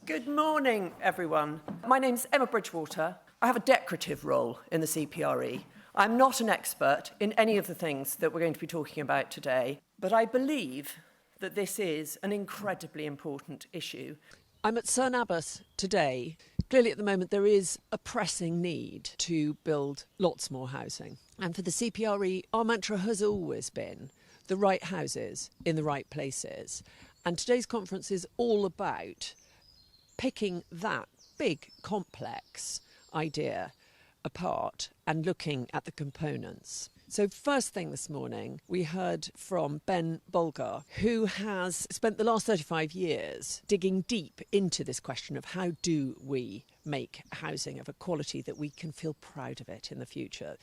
Good morning, everyone. My name's Emma Bridgewater. I have a decorative role in the CPRE. I'm not an expert in any of the things that we're going to be talking about today, but I believe that this is an incredibly important issue. I'm at Cerne Abbas today. Clearly at the moment there is a pressing need to build lots more housing. And for the CPRE, our mantra has always been the right houses in the right places. And today's conference is all about picking that big, complex idea apart and looking at the components. So first thing this morning, we heard from Ben Bolgar, who has spent the last 35 years digging deep into this question of how do we make housing of a quality that we can feel proud of it in the future.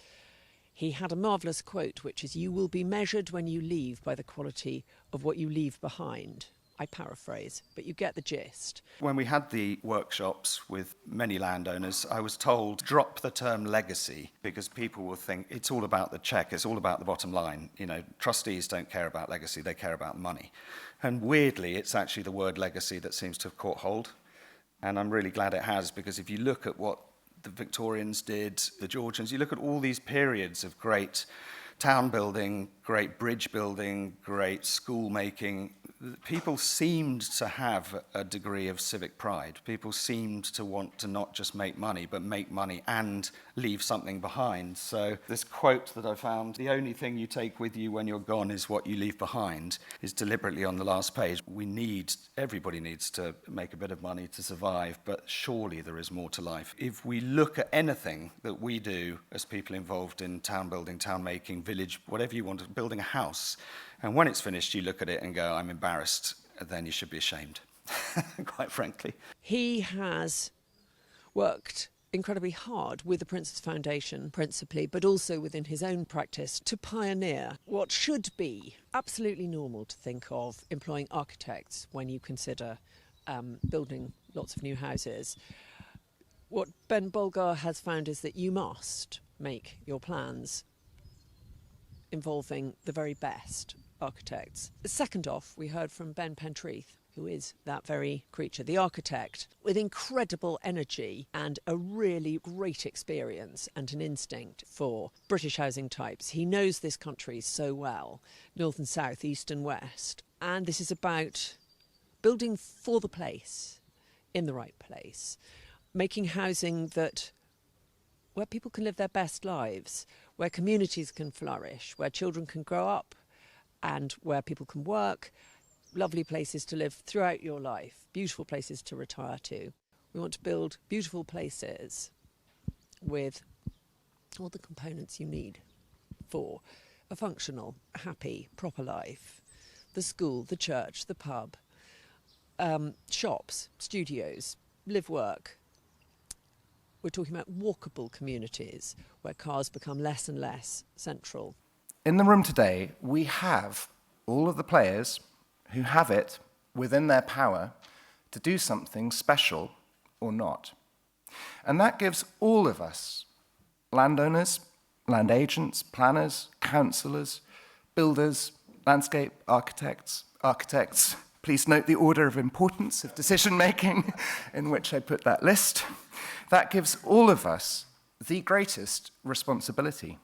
He had a marvellous quote, which is, "You will be measured when you leave by the quality of what you leave behind." I paraphrase, but you get the gist. When we had the workshops with many landowners, I was told, drop the term legacy, because people will think it's all about the cheque, it's all about the bottom line. You know, trustees don't care about legacy, they care about money. And weirdly, it's actually the word legacy that seems to have caught hold. And I'm really glad it has, because if you look at what the Victorians did, the Georgians, you look at all these periods of great town building, great bridge building, great school making, people seemed to have a degree of civic pride. People seemed to want to not just make money, but make money and leave something behind. So this quote that I found, "The only thing you take with you when you're gone is what you leave behind," is deliberately on the last page. Everybody needs to make a bit of money to survive, but surely there is more to life. If we look at anything that we do as people involved in town building, town making, village, whatever you want, building a house, and when it's finished, you look at it and go, "I'm embarrassed," then you should be ashamed, quite frankly. He has worked incredibly hard with the Prince's Foundation, principally, but also within his own practice, to pioneer what should be absolutely normal to think of employing architects when you consider building lots of new houses. What Ben Bolgar has found is that you must make your plans involving the very best architects. Second off, we heard from Ben Pentreath, who is that very creature, the architect, with incredible energy and a really great experience and an instinct for British housing types. He knows this country so well, north and south, east and west. And this is about building for the place, in the right place, making housing where people can live their best lives, where communities can flourish, where children can grow up, and where people can work, lovely places to live throughout your life, beautiful places to retire to. We want to build beautiful places with all the components you need for a functional, happy, proper life. The school, the church, the pub, shops, studios, live work. We're talking about walkable communities where cars become less and less central. In the room today, we have all of the players who have it within their power to do something special or not. And that gives all of us, landowners, land agents, planners, councillors, builders, landscape architects, please note the order of importance of decision-making in which I put that list. That gives all of us the greatest responsibility,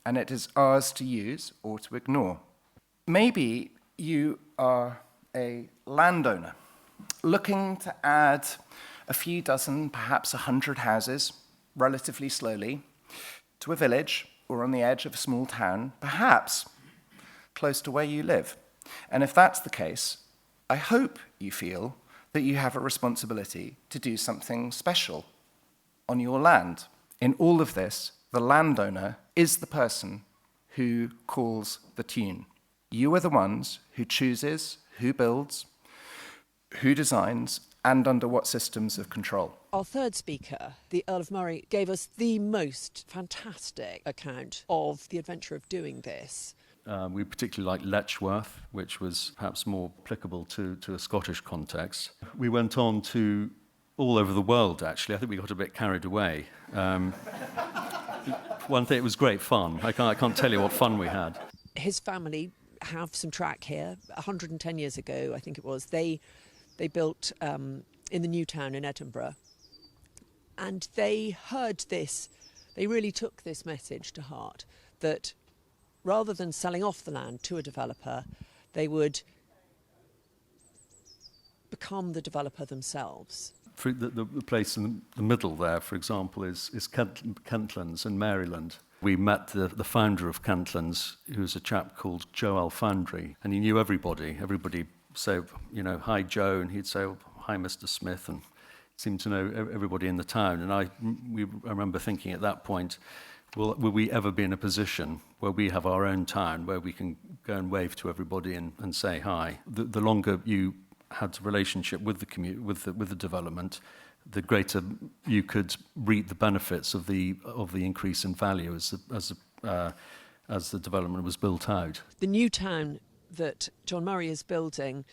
and it is ours to use or to ignore. Maybe you are a landowner looking to add a few dozen, perhaps 100 houses, relatively slowly, to a village or on the edge of a small town, perhaps close to where you live. And if that's the case, I hope you feel that you have a responsibility to do something special on your land. In all of this, the landowner is the person who calls the tune. You are the ones who chooses, who builds, who designs, and under what systems of control. Our third speaker, the Earl of Moray, gave us the most fantastic account of the adventure of doing this. We particularly liked Letchworth, which was perhaps more applicable to a Scottish context. We went on to all over the world, actually. I think we got a bit carried away. One thing, it was great fun. I can't tell you what fun we had. His family have some track here. 110 years ago, I think it was, they built in the new town in Edinburgh. And they heard this, they really took this message to heart, that rather than selling off the land to a developer, they would become the developer themselves. The place in the middle there, for example, is Kentlands in Maryland. We met the founder of Kentlands, who was a chap called Joe Alfandry, and he knew everybody. Everybody say, hi Joe, and he'd say, hi Mr. Smith, and seemed to know everybody in the town. And I remember thinking at that point, will we ever be in a position where we have our own town, where we can go and wave to everybody and say hi? The longer you had a relationship with the development, the greater you could reap the benefits of the increase in value as the development was built out. The new town that John Murray is building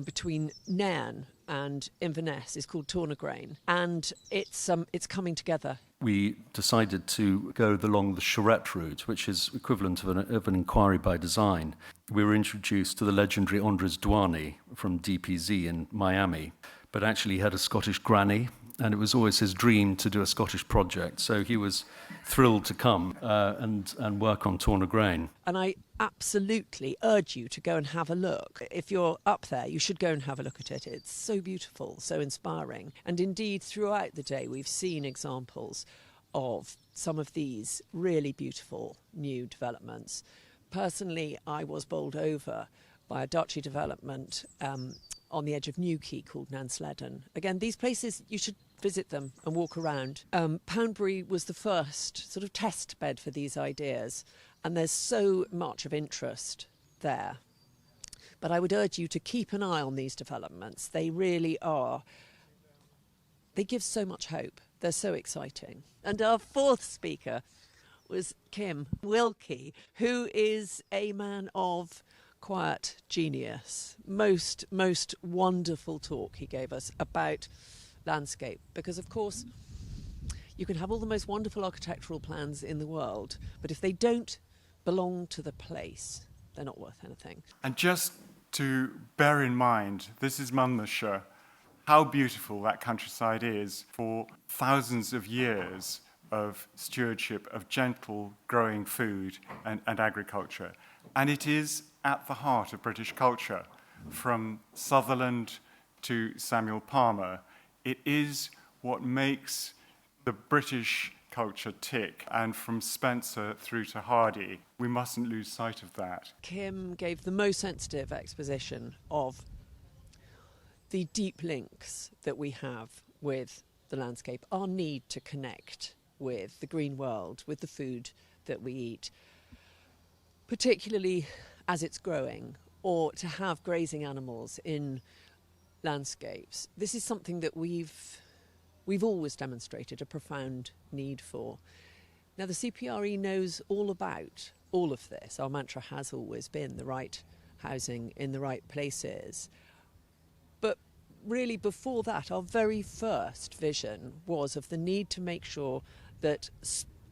between Nairn and Inverness is called Tornagrain, and it's coming together. We decided to go along the charrette route, which is equivalent of an inquiry by design. We were introduced to the legendary Andres Douani from DPZ in Miami, but actually he had a Scottish granny, and it was always his dream to do a Scottish project. So he was thrilled to come and work on Tornagrain. And I absolutely urge you to go and have a look. If you're up there, you should go and have a look at it. It's so beautiful, so inspiring. And indeed, throughout the day, we've seen examples of some of these really beautiful new developments. Personally, I was bowled over by a duchy development on the edge of Newquay called Nansledden. Again, these places, you should visit them and walk around. Poundbury was the first sort of test bed for these ideas, and there's so much of interest there. But I would urge you to keep an eye on these developments. They really are. They give so much hope. They're so exciting. And our fourth speaker was Kim Wilkie, who is a man of quiet genius. Most wonderful talk he gave us about landscape, because of course you can have all the most wonderful architectural plans in the world, but if they don't belong to the place, they're not worth anything. And just to bear in mind, this is Monmouthshire, how beautiful that countryside is for thousands of years of stewardship of gentle growing food and agriculture. And it is at the heart of British culture, from Sutherland to Samuel Palmer. It is what makes the British culture tick, and from Spencer through to Hardy, we mustn't lose sight of that. Kim gave the most sensitive exposition of the deep links that we have with the landscape, our need to connect with the green world, with the food that we eat, particularly as it's growing, or to have grazing animals in landscapes. This is something that we've always demonstrated a profound need for. Now, the CPRE knows all about all of this. Our mantra has always been the right housing in the right places. But really, before that, our very first vision was of the need to make sure that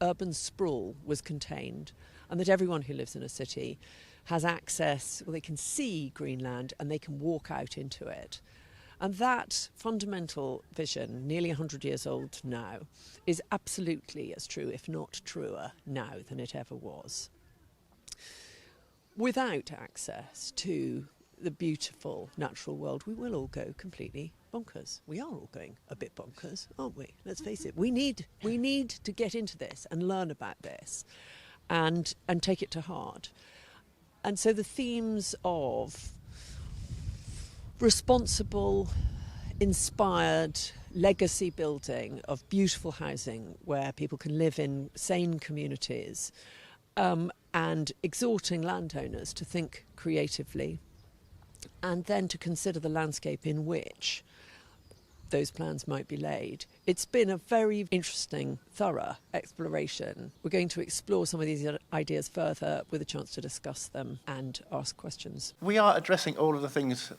urban sprawl was contained, and that everyone who lives in a city has access, well, they can see Greenland and they can walk out into it. And that fundamental vision, nearly 100 years old now, is absolutely as true, if not truer, now than it ever was. Without access to the beautiful natural world, we will all go completely bonkers. We are all going a bit bonkers, aren't we? Let's face it. We need to get into this and learn about this and take it to heart. And so the themes of responsible, inspired, legacy building of beautiful housing where people can live in sane communities, and exhorting landowners to think creatively, and then to consider the landscape in which those plans might be laid. It's been a very interesting, thorough exploration. We're going to explore some of these ideas further with a chance to discuss them and ask questions. We are addressing all of the things.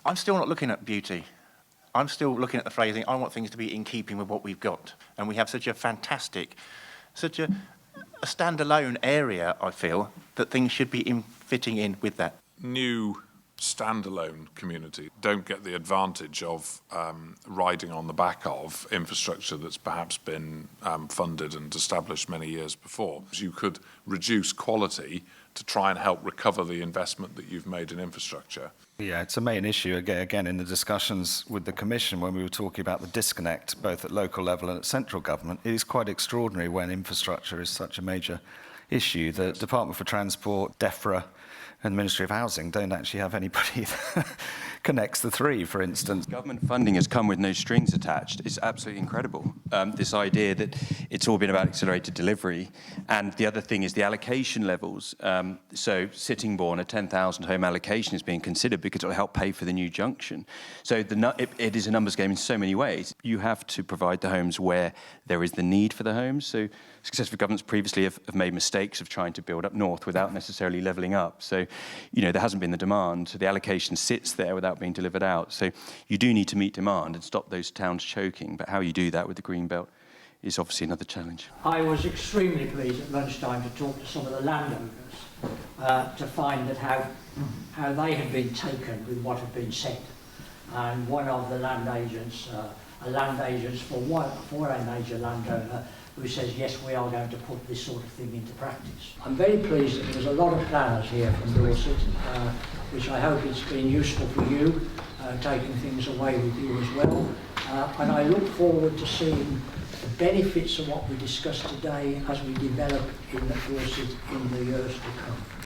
I'm still not looking at beauty. I'm still looking at the phrasing. I want things to be in keeping with what we've got. And we have such a fantastic, such a standalone area, I feel, that things should be fitting in with that. New standalone community don't get the advantage of riding on the back of infrastructure that's perhaps been funded and established many years before. You could reduce quality to try and help recover the investment that you've made in infrastructure. Yeah, it's a main issue, again, in the discussions with the Commission when we were talking about the disconnect, both at local level and at central government. It is quite extraordinary when infrastructure is such a major issue. The Department for Transport, DEFRA, and the Ministry of Housing don't actually have anybody that connects the three, for instance. Government funding has come with no strings attached. It's absolutely incredible. This idea that it's all been about accelerated delivery. And the other thing is the allocation levels. So Sittingbourne, a 10,000 home allocation is being considered because it will help pay for the new junction. So it is a numbers game in so many ways. You have to provide the homes where there is the need for the homes. So successful governments previously have made mistakes of trying to build up north without necessarily levelling up. So, there hasn't been the demand. So the allocation sits there without being delivered out. So you do need to meet demand and stop those towns choking. But how you do that with the green belt is obviously another challenge. I was extremely pleased at lunchtime to talk to some of the landowners to find that how they had been taken with what had been said. And one of the land agents for a major landowner who says, yes, we are going to put this sort of thing into practice. I'm very pleased that there's a lot of planners here from Dorset, which I hope it's been useful for you, taking things away with you as well. And I look forward to seeing the benefits of what we discussed today as we develop in Dorset in the years to come.